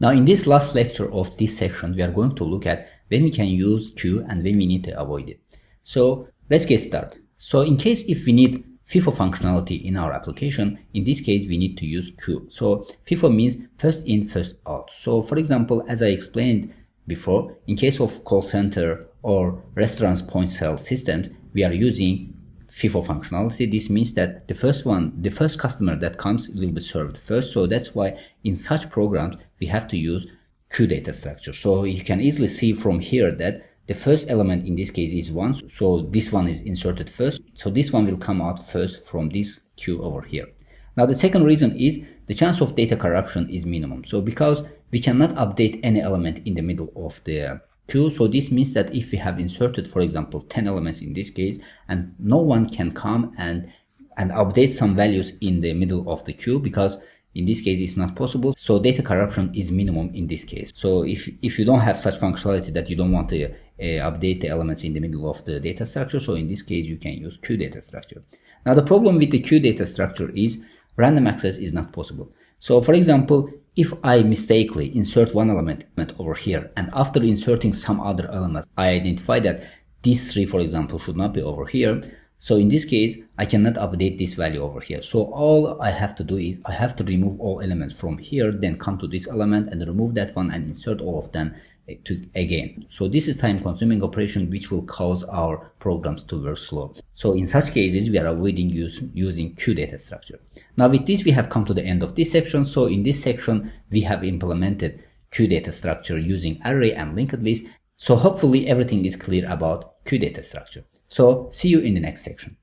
Now in this last lecture of this section, we are going to look at when we can use queue and when we need to avoid it. So let's get started. So in case if we need FIFO functionality in our application, in this case we need to use queue. So FIFO means first in, first out. So for example, as I explained before, in case of call center or restaurants point sale systems, we are using FIFO functionality. This means that the first customer that comes will be served first. So that's why in such programs we have to use queue data structure. So you can easily see from here that the first element in this case is 1. So this one is inserted first. So this one will come out first from this queue over here. Now the second reason is the chance of data corruption is minimum. So because we cannot update any element in the middle of the queue, so this means that if we have inserted, for example, 10 elements in this case, and no one can come and update some values in the middle of the queue, because in this case it's not possible. So data corruption is minimum in this case. So if you don't have such functionality that you don't want to update the elements in the middle of the data structure, so in this case you can use queue data structure. Now the problem with the queue data structure is random access is not possible. So for example, if I mistakenly insert one element over here, and after inserting some other elements, I identify that these 3, for example, should not be over here. So in this case, I cannot update this value over here. So all I have to do is I have to remove all elements from here, then come to this element and remove that one and insert all of them again. So this is time consuming operation which will cause our programs to work slow. So in such cases, we are avoiding using queue data structure. Now with this, we have come to the end of this section. So in this section, we have implemented queue data structure using array and linked list. So hopefully everything is clear about queue data structure. So see you in the next section.